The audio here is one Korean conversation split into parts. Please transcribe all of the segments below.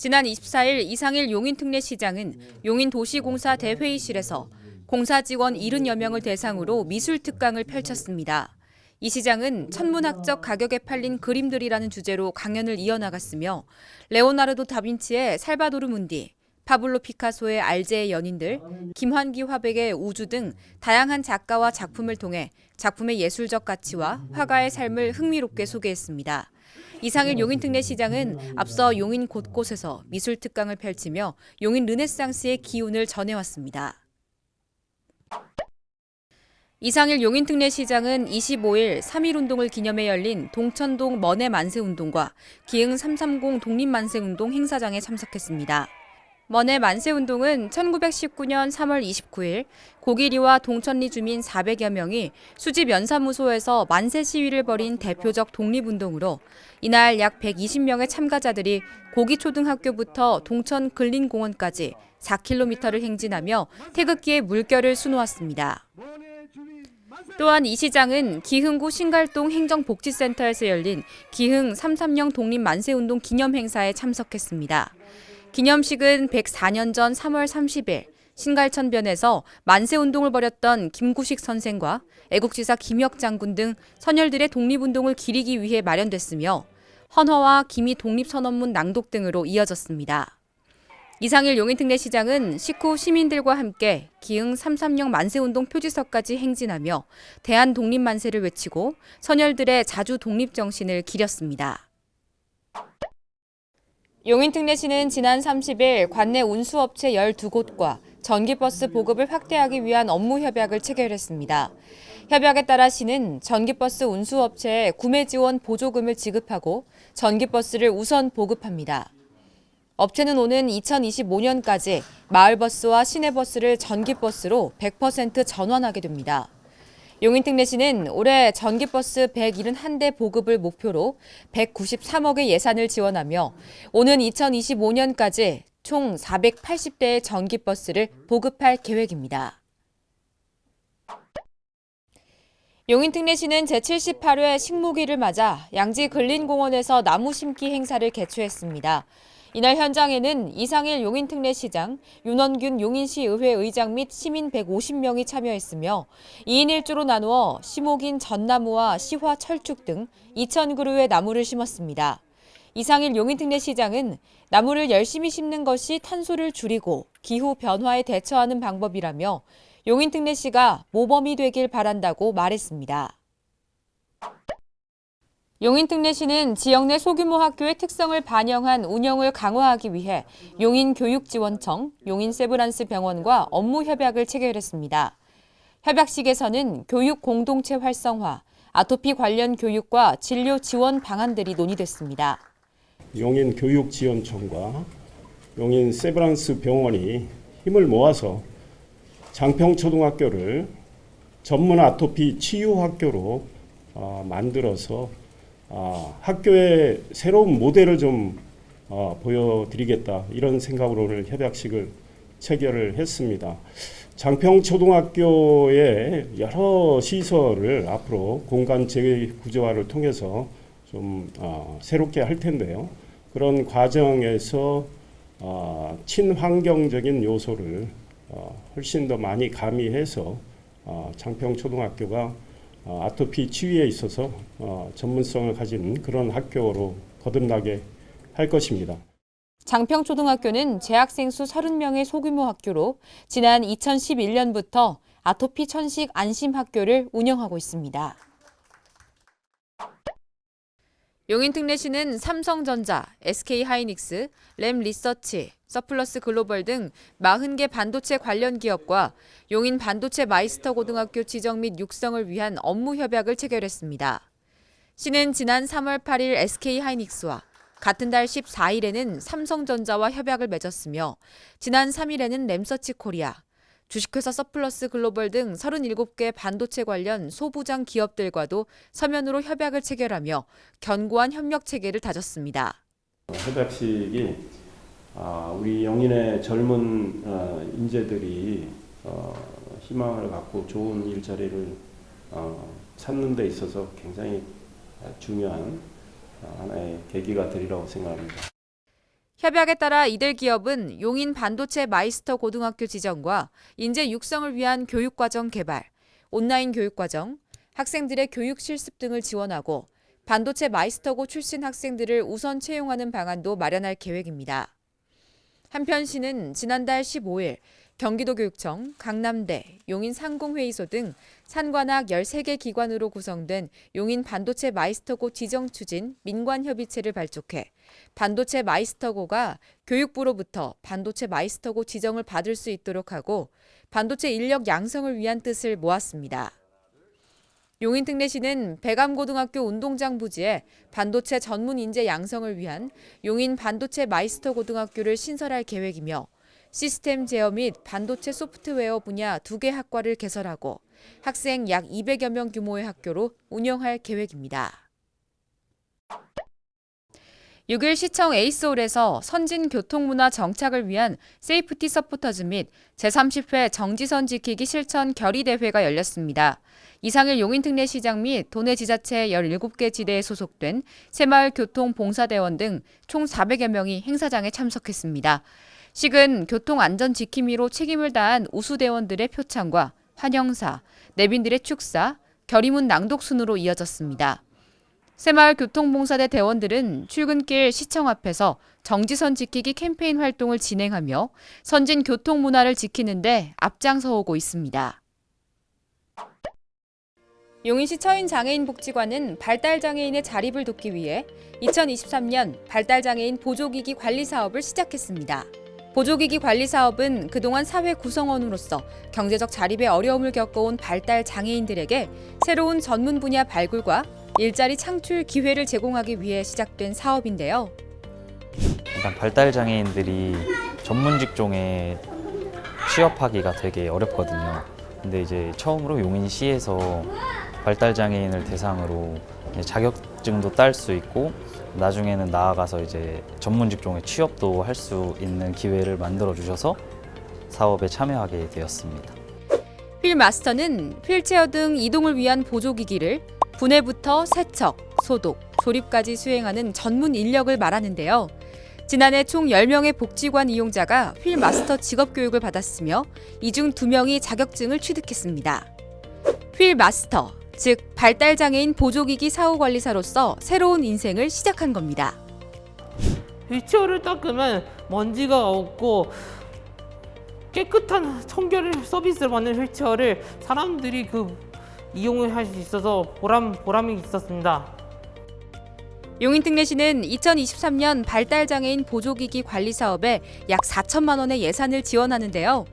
지난 24일 이상일 용인특례시장은 용인도시공사 대회의실에서 공사 직원 70여 명을 대상으로 미술 특강을 펼쳤습니다. 이 시장은 천문학적 가격에 팔린 그림들이라는 주제로 강연을 이어나갔으며 레오나르도 다빈치의 살바도르 문디, 파블로 피카소의 알제의 연인들, 김환기 화백의 우주 등 다양한 작가와 작품을 통해 작품의 예술적 가치와 화가의 삶을 흥미롭게 소개했습니다. 이상일 용인특례시장은 앞서 용인 곳곳에서 미술 특강을 펼치며 용인 르네상스의 기운을 전해왔습니다. 이상일 용인특례시장은 25일 3.1운동을 기념해 열린 동천동 머네 만세운동과 기흥 330 독립만세운동 행사장에 참석했습니다. 머네 만세운동은 1919년 3월 29일 고기리와 동천리 주민 400여 명이 수지 면사무소에서 만세 시위를 벌인 대표적 독립운동으로 이날 약 120명의 참가자들이 고기초등학교부터 동천 근린공원까지 4km를 행진하며 태극기에 물결을 수놓았습니다. 또한 이 시장은 기흥구 신갈동 행정복지센터에서 열린 기흥 330 독립만세운동 기념행사에 참석했습니다. 기념식은 104년 전 3월 30일 신갈천변에서 만세운동을 벌였던 김구식 선생과 애국지사 김혁 장군 등 선열들의 독립운동을 기리기 위해 마련됐으며 헌화와 기미 독립선언문 낭독 등으로 이어졌습니다. 이상일 용인특례시장은 식후 시민들과 함께 기흥 330 만세운동 표지석까지 행진하며 대한독립만세를 외치고 선열들의 자주 독립정신을 기렸습니다. 용인특례시는 지난 30일 관내 운수업체 12곳과 전기버스 보급을 확대하기 위한 업무 협약을 체결했습니다. 협약에 따라 시는 전기버스 운수업체에 구매 지원 보조금을 지급하고 전기버스를 우선 보급합니다. 업체는 오는 2025년까지 마을버스와 시내버스를 전기버스로 100% 전환하게 됩니다. 용인특례시는 올해 전기버스 171대 보급을 목표로 193억의 예산을 지원하며 오는 2025년까지 총 480대의 전기버스를 보급할 계획입니다. 용인특례시는 제78회 식목일을 맞아 양지 근린공원에서 나무 심기 행사를 개최했습니다. 이날 현장에는 이상일 용인특례시장, 윤원균 용인시의회 의장 및 시민 150명이 참여했으며 2인 1조로 나누어 시목인 전나무와 시화 철쭉 등 2,000그루의 나무를 심었습니다. 이상일 용인특례시장은 나무를 열심히 심는 것이 탄소를 줄이고 기후 변화에 대처하는 방법이라며 용인특례시가 모범이 되길 바란다고 말했습니다. 용인특례시는 지역 내 소규모 학교의 특성을 반영한 운영을 강화하기 위해 용인교육지원청, 용인세브란스병원과 업무 협약을 체결했습니다. 협약식에서는 교육 공동체 활성화, 아토피 관련 교육과 진료 지원 방안들이 논의됐습니다. 용인교육지원청과 용인세브란스병원이 힘을 모아서 장평초등학교를 전문 아토피 치유학교로 만들어서 학교의 새로운 모델을 좀 보여드리겠다 이런 생각으로 오늘 협약식을 체결을 했습니다. 장평초등학교의 여러 시설을 앞으로 공간 재구조화를 통해서 좀 새롭게 할 텐데요. 그런 과정에서 친환경적인 요소를 훨씬 더 많이 가미해서 장평초등학교가 아토피 치유에 있어서 전문성을 가진 그런 학교로 거듭나게 할 것입니다. 장평초등학교는 재학생 수 30명의 소규모 학교로 지난 2011년부터 아토피 천식 안심학교를 운영하고 있습니다. 용인특례시는 삼성전자, SK하이닉스, 램리서치, 서플러스 글로벌 등 40개 반도체 관련 기업과 용인 반도체 마이스터 고등학교 지정 및 육성을 위한 업무 협약을 체결했습니다. 시는 지난 3월 8일 SK하이닉스와 같은 달 14일에는 삼성전자와 협약을 맺었으며 지난 3일에는 램서치 코리아, 주식회사 서플러스 글로벌 등 37개 반도체 관련 소부장 기업들과도 서면으로 협약을 체결하며 견고한 협력 체계를 다졌습니다. 협약식이 우리 용인의 젊은 인재들이 희망을 갖고 좋은 일자리를 찾는 데 있어서 굉장히 중요한 하나의 계기가 되리라고 생각합니다. 협약에 따라 이들 기업은 용인 반도체 마이스터 고등학교 지정과 인재 육성을 위한 교육과정 개발, 온라인 교육과정, 학생들의 교육 실습 등을 지원하고 반도체 마이스터고 출신 학생들을 우선 채용하는 방안도 마련할 계획입니다. 한편 시는 지난달 15일 경기도교육청, 강남대, 용인상공회의소 등 산관학 13개 기관으로 구성된 용인 반도체 마이스터고 지정 추진 민관협의체를 발족해 반도체 마이스터고가 교육부로부터 반도체 마이스터고 지정을 받을 수 있도록 하고 반도체 인력 양성을 위한 뜻을 모았습니다. 용인특례시는 백암고등학교 운동장 부지에 반도체 전문 인재 양성을 위한 용인 반도체 마이스터 고등학교를 신설할 계획이며 시스템 제어 및 반도체 소프트웨어 분야 2개 학과를 개설하고 학생 약 200여 명 규모의 학교로 운영할 계획입니다. 6일 시청 에이스홀에서 선진 교통문화 정착을 위한 세이프티 서포터즈 및 제30회 정지선 지키기 실천 결의대회가 열렸습니다. 이상일 용인특례시장 및 도내 지자체 17개 지대에 소속된 새마을 교통봉사대원 등 총 400여 명이 행사장에 참석했습니다. 식은 교통안전 지킴이로 책임을 다한 우수대원들의 표창과 환영사, 내빈들의 축사, 결의문 낭독 순으로 이어졌습니다. 새마을 교통봉사대 대원들은 출근길 시청 앞에서 정지선 지키기 캠페인 활동을 진행하며 선진 교통 문화를 지키는 데 앞장서 오고 있습니다. 용인시 처인장애인복지관은 발달장애인의 자립을 돕기 위해 2023년 발달장애인 보조기기 관리 사업을 시작했습니다. 보조기기 관리 사업은 그동안 사회 구성원으로서 경제적 자립에 어려움을 겪어온 발달장애인들에게 새로운 전문 분야 발굴과 일자리 창출 기회를 제공하기 위해 시작된 사업인데요. 일단 발달장애인들이 전문 직종에 취업하기가 되게 어렵거든요. 근데 이제 처음으로 용인시에서 발달장애인을 대상으로 자격증도 딸 수 있고 나중에는 나아가서 이제 전문 직종에 취업도 할 수 있는 기회를 만들어 주셔서 사업에 참여하게 되었습니다. 휠마스터는 휠체어 등 이동을 위한 보조기기를 분해부터 세척, 소독, 조립까지 수행하는 전문 인력을 말하는데요. 지난해 총 10명의 복지관 이용자가 휠마스터 직업교육을 받았으며 이 중 2명이 자격증을 취득했습니다. 휠마스터, 즉 발달장애인 보조기기 사후관리사로서 새로운 인생을 시작한 겁니다. 휠체어를 닦으면 먼지가 없고 깨끗한 청결 서비스를 받는 휠체어를 사람들이 이용을 할 수 있어서 보람이 있었습니다. 용인특례시는 2023년 발달장애인 보조기기 관리 사업에 약 4천만 원의 예산을 지원하는데요.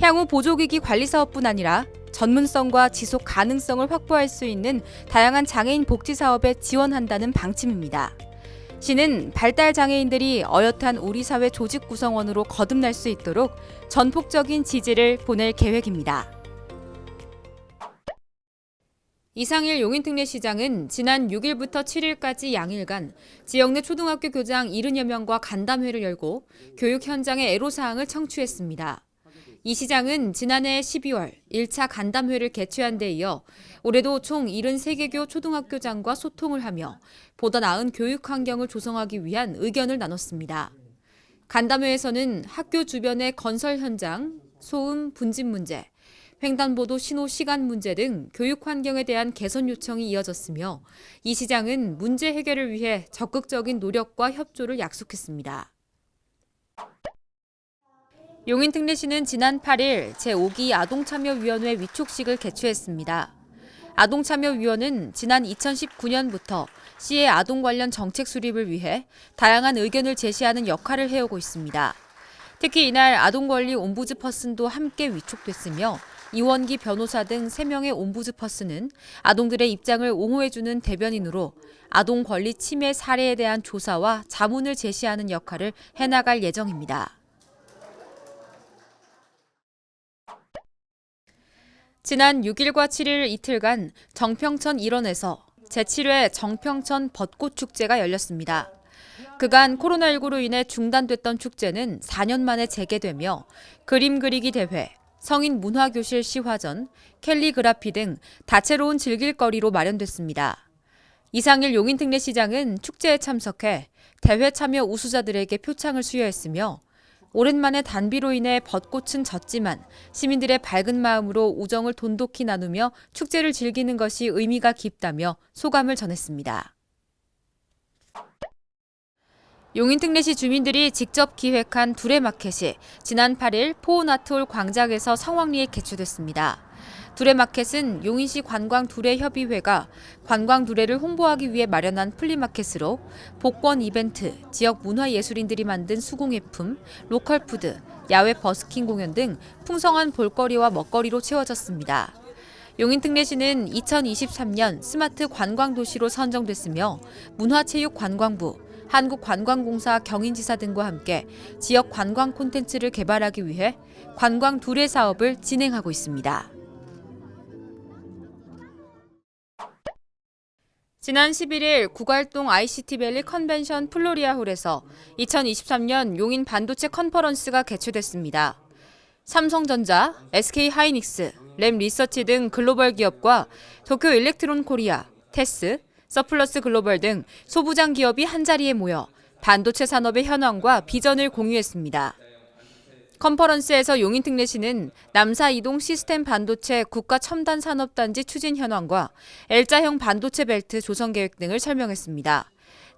향후 보조기기 관리 사업뿐 아니라 전문성과 지속 가능성을 확보할 수 있는 다양한 장애인 복지 사업에 지원한다는 방침입니다. 시는 발달장애인들이 어엿한 우리 사회 조직 구성원으로 거듭날 수 있도록 전폭적인 지지를 보낼 계획입니다. 이상일 용인특례시장은 지난 6일부터 7일까지 양일간 지역 내 초등학교 교장 70여 명과 간담회를 열고 교육 현장의 애로사항을 청취했습니다. 이 시장은 지난해 12월 1차 간담회를 개최한 데 이어 올해도 총 73개교 초등학교장과 소통을 하며 보다 나은 교육 환경을 조성하기 위한 의견을 나눴습니다. 간담회에서는 학교 주변의 건설 현장, 소음, 분진 문제, 횡단보도 신호 시간 문제 등 교육 환경에 대한 개선 요청이 이어졌으며 이 시장은 문제 해결을 위해 적극적인 노력과 협조를 약속했습니다. 용인특례시는 지난 8일 제5기 아동참여위원회 위촉식을 개최했습니다. 아동참여위원은 지난 2019년부터 시의 아동 관련 정책 수립을 위해 다양한 의견을 제시하는 역할을 해오고 있습니다. 특히 이날 아동권리 옴부즈퍼슨도 함께 위촉됐으며 이원기 변호사 등 3명의 옴부즈퍼슨은 아동들의 입장을 옹호해주는 대변인으로 아동 권리 침해 사례에 대한 조사와 자문을 제시하는 역할을 해나갈 예정입니다. 지난 6일과 7일 이틀간 정평천 일원에서 제7회 정평천 벚꽃축제가 열렸습니다. 그간 코로나19로 인해 중단됐던 축제는 4년 만에 재개되며 그림 그리기 대회, 성인 문화교실 시화전, 캘리그라피 등 다채로운 즐길거리로 마련됐습니다. 이상일 용인특례시장은 축제에 참석해 대회 참여 우수자들에게 표창을 수여했으며 오랜만에 단비로 인해 벚꽃은 졌지만 시민들의 밝은 마음으로 우정을 돈독히 나누며 축제를 즐기는 것이 의미가 깊다며 소감을 전했습니다. 용인특례시 주민들이 직접 기획한 두레마켓이 지난 8일 포온아트홀 광장에서 성황리에 개최됐습니다. 두레마켓은 용인시 관광두레협의회가 관광두레를 홍보하기 위해 마련한 플리마켓으로 복권 이벤트, 지역 문화예술인들이 만든 수공예품, 로컬푸드, 야외 버스킹 공연 등 풍성한 볼거리와 먹거리로 채워졌습니다. 용인특례시는 2023년 스마트 관광도시로 선정됐으며 문화체육관광부, 한국관광공사 경인지사 등과 함께 지역 관광 콘텐츠를 개발하기 위해 관광 두레 사업을 진행하고 있습니다. 지난 11일 구갈동 ICT밸리 컨벤션 플로리아홀에서 2023년 용인 반도체 컨퍼런스가 개최됐습니다. 삼성전자, SK하이닉스, 램리서치 등 글로벌 기업과 도쿄 일렉트론 코리아, 테스, 서플러스 글로벌 등 소부장 기업이 한자리에 모여 반도체 산업의 현황과 비전을 공유했습니다. 컨퍼런스에서 용인특례시는 남사 이동 시스템 반도체 국가 첨단 산업단지 추진 현황과 L자형 반도체 벨트 조성 계획 등을 설명했습니다.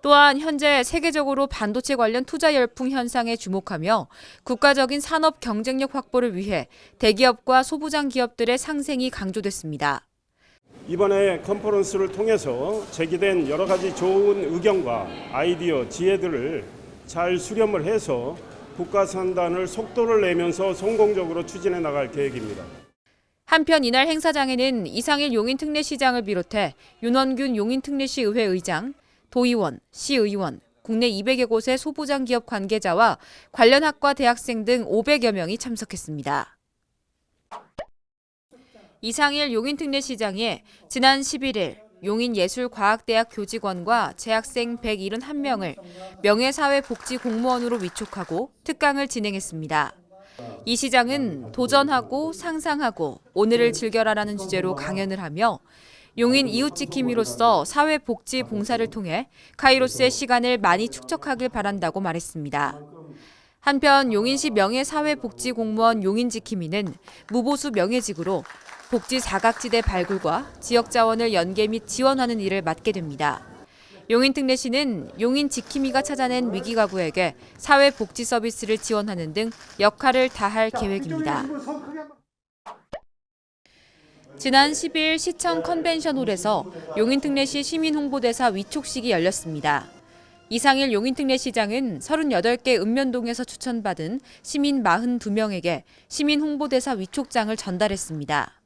또한 현재 세계적으로 반도체 관련 투자 열풍 현상에 주목하며 국가적인 산업 경쟁력 확보를 위해 대기업과 소부장 기업들의 상생이 강조됐습니다. 이번에 컨퍼런스를 통해서 제기된 여러 가지 좋은 의견과 아이디어, 지혜들을 잘 수렴을 해서 국가 산단을 속도를 내면서 성공적으로 추진해 나갈 계획입니다. 한편 이날 행사장에는 이상일 용인특례시장을 비롯해 윤원균 용인특례시 의회 의장, 도의원, 시의원, 국내 200여 곳의 소부장 기업 관계자와 관련 학과 대학생 등 500여 명이 참석했습니다. 이상일 용인특례시장이 지난 11일 용인예술과학대학 교직원과 재학생 171명을 명예사회복지공무원으로 위촉하고 특강을 진행했습니다. 이 시장은 도전하고 상상하고 오늘을 즐겨라라는 주제로 강연을 하며 용인 이웃지킴이로서 사회복지 봉사를 통해 카이로스의 시간을 많이 축적하길 바란다고 말했습니다. 한편 용인시 명예사회복지공무원 용인지킴이는 무보수 명예직으로 복지 사각지대 발굴과 지역 자원을 연계 및 지원하는 일을 맡게 됩니다. 용인특례시는 용인 지킴이가 찾아낸 위기가구에게 사회복지 서비스를 지원하는 등 역할을 다할 계획입니다. 지난 10일 시청 컨벤션홀에서 용인특례시 시민홍보대사 위촉식이 열렸습니다. 이상일 용인특례시장은 38개 읍면동에서 추천받은 시민 42명에게 시민홍보대사 위촉장을 전달했습니다.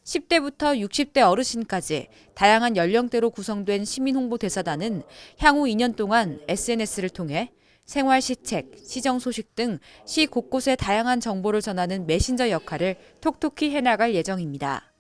10대부터 60대 어르신까지 다양한 연령대로 구성된 시민홍보대사단은 향후 2년 동안 SNS를 통해 생활 시책, 시정 소식 등 시 곳곳의 다양한 정보를 전하는 메신저 역할을 톡톡히 해나갈 예정입니다.